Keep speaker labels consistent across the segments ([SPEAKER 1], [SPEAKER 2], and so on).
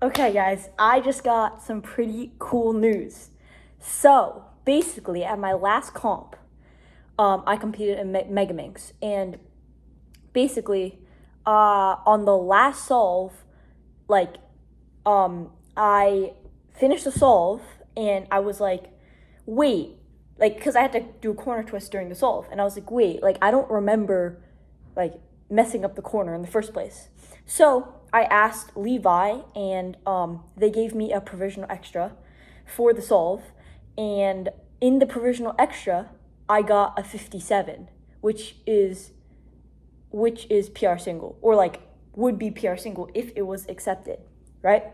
[SPEAKER 1] Okay, guys, I just got some pretty cool news. So, basically, at my last comp, I competed in megaminx, and basically, on the last solve, like, I finished the solve, and I was like, wait, like, because I had to do a corner twist during the solve, and I was like, wait, like, I don't remember, like, messing up the corner in the first place. So I asked Levi, and they gave me a provisional extra for the solve, and in the provisional extra, I got a 57, which is PR single, or like would be PR single if it was accepted, right?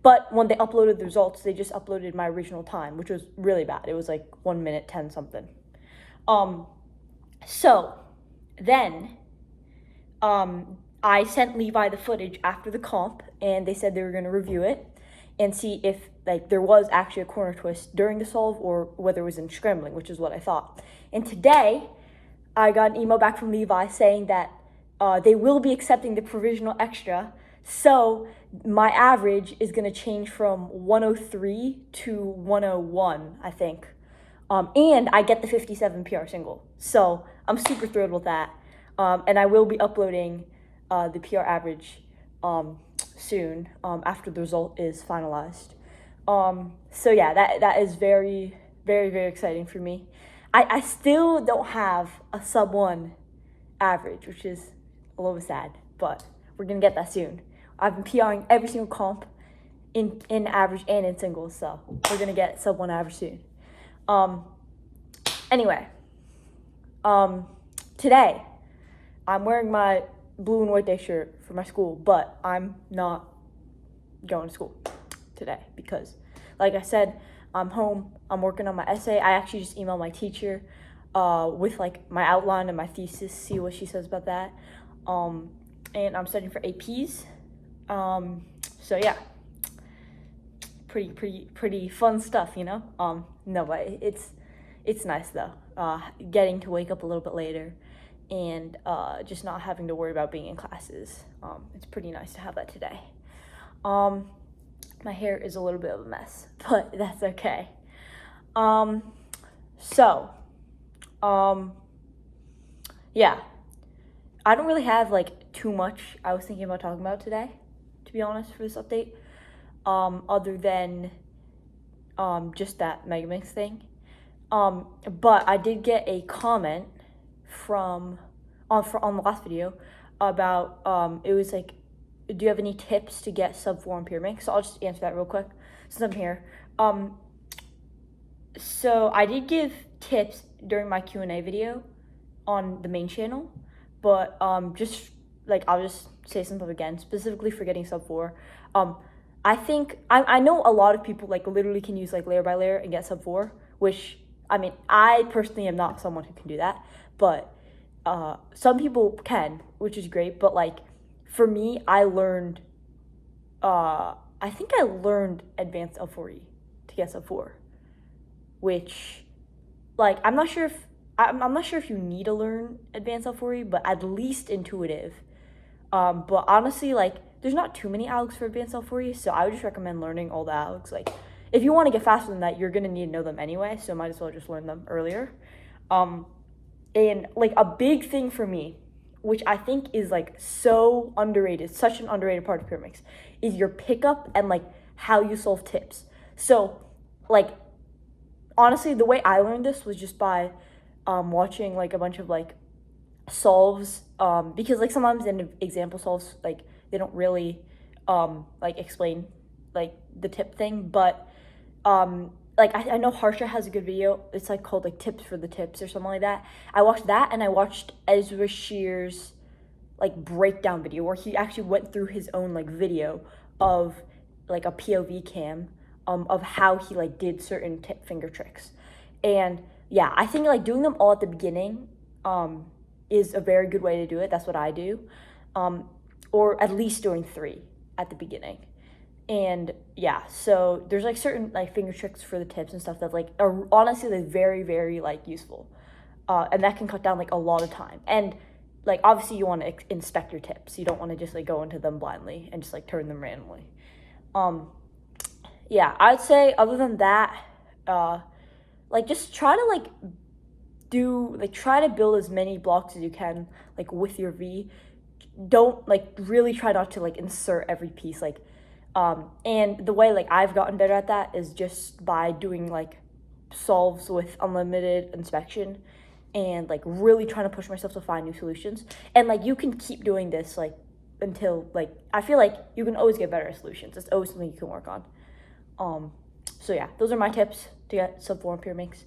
[SPEAKER 1] But when they uploaded the results, they just uploaded my original time, which was really bad. It was like 1 minute 10 something. So then I sent Levi the footage after the comp, and they said they were going to review it and see if like there was actually a corner twist during the solve or whether it was in scrambling, which is what I thought. And today, I got an email back from Levi saying that they will be accepting the provisional extra, so my average is going to change from 103 to 101, I think. And I get the 57 PR single. So I'm super thrilled with that. And I will be uploading the PR average soon after the result is finalized. So yeah, that is very, very, very exciting for me. I still don't have a sub 1 average, which is a little bit sad, but we're going to get that soon. I've been PRing every single comp in average and in singles, so we're going to get sub 1 average soon. Anyway, today I'm wearing my blue and white day shirt for my school, but I'm not going to school today because, like I said, I'm home, I'm working on my essay. I actually just emailed my teacher with like my outline and my thesis, see what she says about that. And I'm studying for APs. So yeah, pretty fun stuff, you know? No, but it's nice though, getting to wake up a little bit later and just not having to worry about being in classes. It's pretty nice to have that today. My hair is a little bit of a mess, but that's okay. Yeah, I don't really have like too much I was thinking about talking about today, to be honest, for this update, other than just that megaminx thing. But I did get a comment from on the last video about it was like, do you have any tips to get sub 4 on PureMix? So I'll just answer that real quick since I'm here. So I did give tips during my Q&A video on the main channel, but just like I'll just say some stuff again, specifically for getting sub 4. I think I know a lot of people like literally can use like layer by layer and get sub 4, which I mean I personally am not someone who can do that, but some people can, which is great. But like for me, I learned I think I learned advanced L4E to get sub 4, which like I'm not sure if you need to learn advanced L4E, but at least intuitive. But honestly, like there's not too many algs for advanced L4E, so I would just recommend learning all the algs. Like if you want to get faster than that, you're gonna need to know them anyway, so might as well just learn them earlier. And like a big thing for me, which I think is like so underrated, such an underrated part of PureMix, is your pickup and like how you solve tips. So like honestly, the way I learned this was just by watching like a bunch of like solves, because like sometimes in example solves like they don't really like explain like the tip thing, but like I know Harsha has a good video. It's like called like tips for the tips or something like that. I watched that, and I watched Ezra Shear's like breakdown video where he actually went through his own like video of like a POV cam of how he like did certain tip finger tricks. And yeah, I think like doing them all at the beginning is a very good way to do it. That's what I do. Or at least doing 3 at the beginning. And yeah, so there's like certain like finger tricks for the tips and stuff that like are honestly like very, very like useful. And that can cut down like a lot of time. And like obviously you want to inspect your tips. You don't want to just like go into them blindly and just like turn them randomly. Yeah, I'd say other than that, like just try to try to build as many blocks as you can like with your V. Don't like really try not to like insert every piece and the way like I've gotten better at that is just by doing like solves with unlimited inspection and like really trying to push myself to find new solutions. And like you can keep doing this like until like I feel like you can always get better at solutions. It's always something you can work on. So yeah, those are my tips to get sub 4 in pure minx.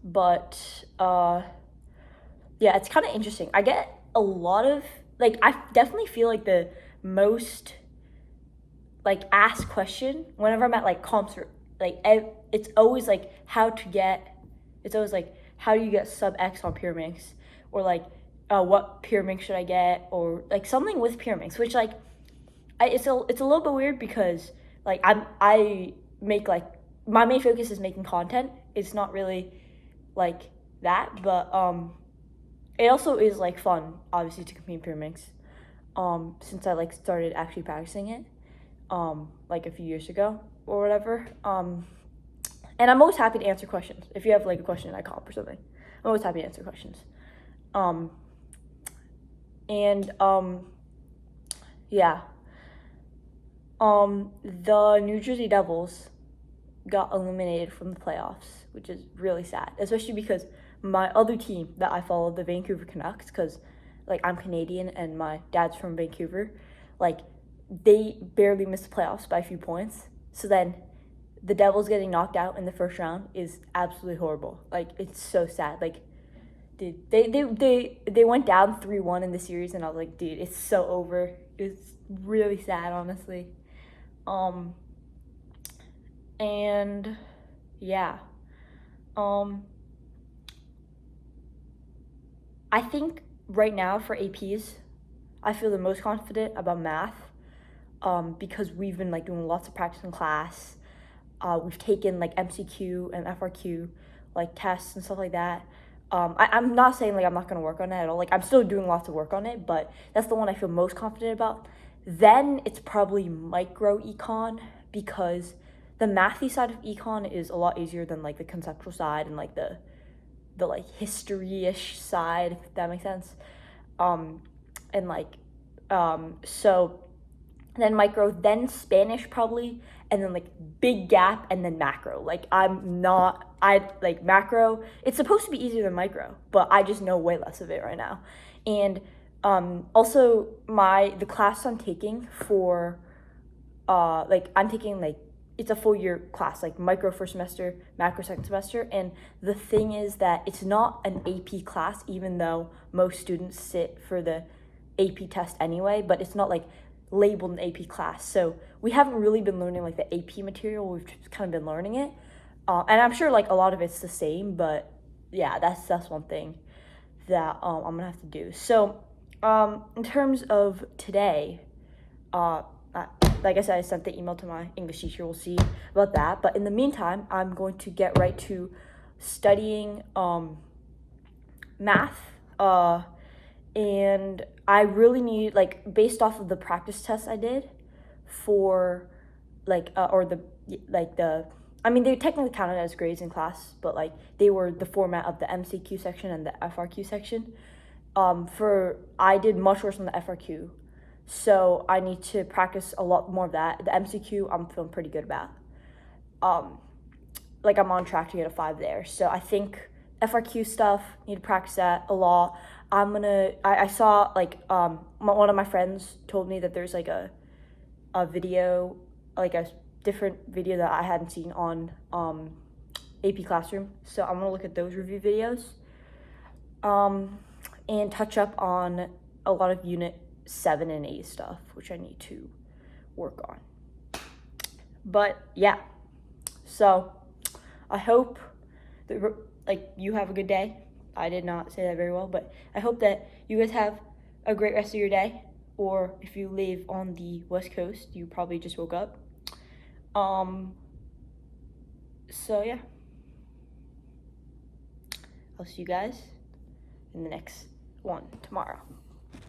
[SPEAKER 1] But yeah, it's kind of interesting. I get a lot of like I definitely feel like the most like asked question whenever I'm at like comps or like it's always like how to get it's always like how do you get sub X on pure minx or like what pure minx should I get or like something with pure minx, which like it's a little bit weird because like I make like my main focus is making content. It's not really like that, but it also is like fun obviously to compete in pure minx since I like started actually practicing it like a few years ago or whatever. And I'm always happy to answer questions. If you have like a question at comp or something, I'm always happy to answer questions. Yeah. The New Jersey Devils got eliminated from the playoffs, which is really sad, especially because my other team that I follow, the Vancouver Canucks, because like I'm Canadian and my dad's from Vancouver, like they barely missed the playoffs by a few points. So then the Devils getting knocked out in the first round is absolutely horrible. Like it's so sad. Like dude, they went down 3-1 in the series and I was like, dude, it's so over. It's really sad, honestly. And yeah. I think right now for APs, I feel the most confident about math because we've been like doing lots of practice in class. We've taken like MCQ and FRQ like tests and stuff like that. I'm not saying like I'm not gonna work on it at all. Like I'm still doing lots of work on it, but that's the one I feel most confident about. Then it's probably micro econ because the mathy side of econ is a lot easier than like the conceptual side and like the like history-ish side, if that makes sense. And like so then micro, then Spanish probably, and then like big gap, and then macro. Like I like macro. It's supposed to be easier than micro, but I just know way less of it right now. And also the class I'm taking for like I'm taking like it's a full year class, like micro first semester, macro second semester. And the thing is that it's not an AP class, even though most students sit for the AP test anyway, but it's not like labeled an AP class. So we haven't really been learning like the AP material. We've just kind of been learning it. And I'm sure like a lot of it's the same, but yeah, that's one thing that I'm gonna have to do. So in terms of today, like I said, I sent the email to my English teacher. We'll see about that. But in the meantime, I'm going to get right to studying math. And I really need, like, based off of the practice tests I did for, like, I mean, they technically counted as grades in class, but, like, they were the format of the MCQ section and the FRQ section. I did much worse on the FRQ. So I need to practice a lot more of that. The MCQ, I'm feeling pretty good about. Like I'm on track to get a 5 there. So I think FRQ stuff, need to practice that a lot. I saw like, one of my friends told me that there's like a video, like a different video that I hadn't seen on, AP Classroom. So I'm gonna look at those review videos, and touch up on a lot of Unit 7 and 8 stuff, which I need to work on. But yeah, so I hope that like you have a good day. I did not say that very well, but I hope that you guys have a great rest of your day. Or if you live on the West Coast, you probably just woke up. So yeah, I'll see you guys in the next one tomorrow.